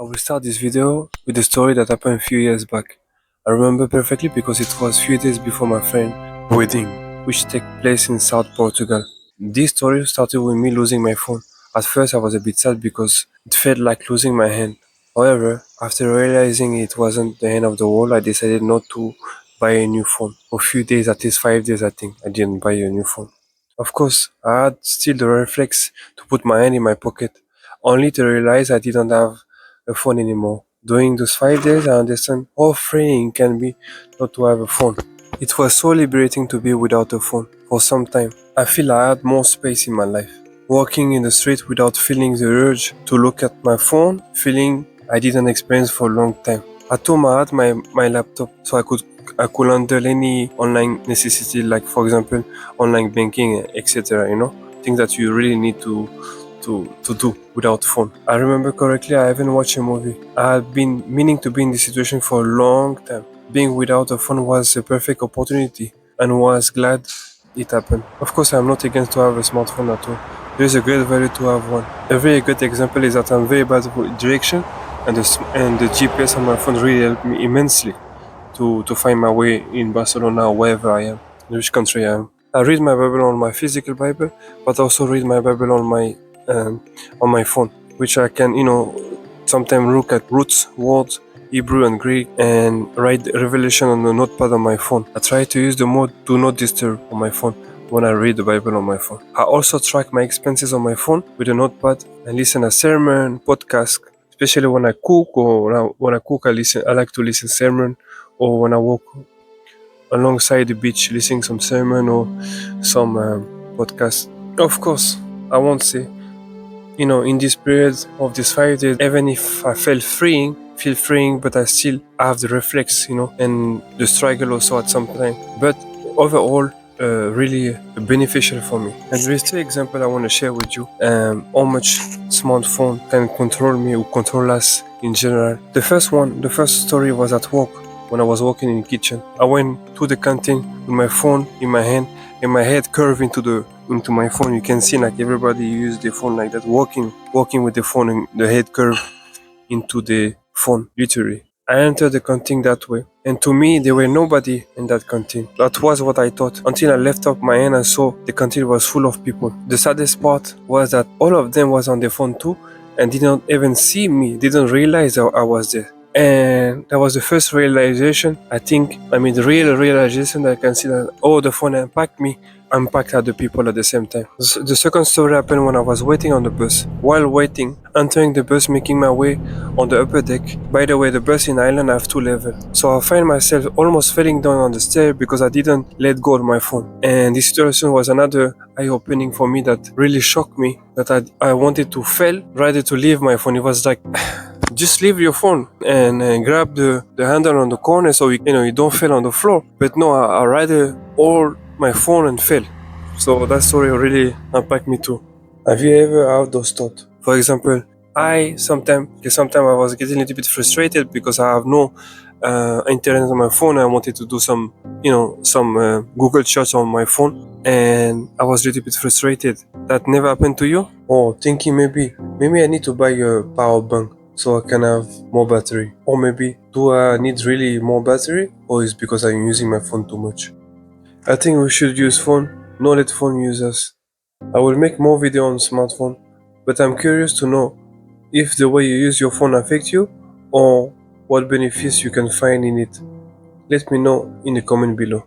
will start this video with a story that happened a few years back. I remember perfectly because it was few days before my friend's wedding, which took place in South Portugal. This story started with me losing my phone. At first I was a bit sad because it felt like losing my hand. However, after realizing it wasn't the end of the world, I decided not to buy a new phone. For a few days, at least 5 days I think, I didn't buy a new phone. Of course, I had still the reflex to put my hand in my pocket, only to realize I didn't have a phone anymore. During those 5 days, I understand how freeing it can be not to have a phone. It was so liberating to be without a phone for some time. I feel I had more space in my life. Walking in the street without feeling the urge to look at my phone, feeling I didn't experience for a long time. At home, I had my laptop, so I could handle any online necessity, like for example, online banking, etc. Things that you really need to do without phone. I remember correctly, I haven't watched a movie. I had been meaning to be in this situation for a long time. Being without a phone was a perfect opportunity and was glad it happened. Of course, I'm not against to have a smartphone at all. There is a great value to have one. A very good example is that I'm very bad with direction, and the GPS on my phone really helped me immensely to find my way in Barcelona or wherever I am, in which country I am. I read my Bible on my physical Bible, but also read my Bible on my phone, which I can sometimes look at roots, words, Hebrew and Greek, and write Revelation on the notepad on my phone. I try to use the mode Do Not Disturb on my phone when I read the Bible on my phone. I also track my expenses on my phone with a notepad and listen a sermon, podcast, especially when I cook or when I cook. I like to listen sermon, or when I walk alongside the beach, listening some sermon or some podcast. Of course, I won't say, in this period of these 5 days, even if I feel freeing, but I still have the reflex, and the struggle also at some time. But overall, really beneficial for me. And there is two examples I want to share with you. How much smartphone can control me or control us in general. The first story was at work when I was working in the kitchen. I went to the canteen with my phone in my hand and my head curved into my phone. You can see like everybody use the phone like that, walking with the phone and the head curved into the phone, literally. I entered the canteen that way, and to me, there were nobody in that canteen. That was what I thought, until I left up my hand and saw the canteen was full of people. The saddest part was that all of them was on their phone too, and didn't even see me, didn't realize I was there. And that was the first realization, the real realization that I can see that, the phone impact other people at the same time. The second story happened when I was waiting on the bus. While waiting, entering the bus, making my way on the upper deck. By the way, the bus in Ireland have 2 levels. So I find myself almost falling down on the stair because I didn't let go of my phone. And this situation was another eye-opening for me that really shocked me, that I wanted to fail rather to leave my phone. It was like, just leave your phone and grab the handle on the corner so you don't fall on the floor. But no, I rather hold my phone and fail. So that story really impacted me too. Have you ever had those thoughts? For example, sometimes I was getting a little bit frustrated because I have no internet on my phone. I wanted to do some Google search on my phone, and I was a little bit frustrated. That never happened to you? Or thinking maybe I need to buy a power bank so I can have more battery. Or maybe, do I need really more battery, or is because I'm using my phone too much? I think we should use phone, not let phone use us. I will make more video on smartphone, but I'm curious to know if the way you use your phone affects you, or what benefits you can find in it. Let me know in the comment below.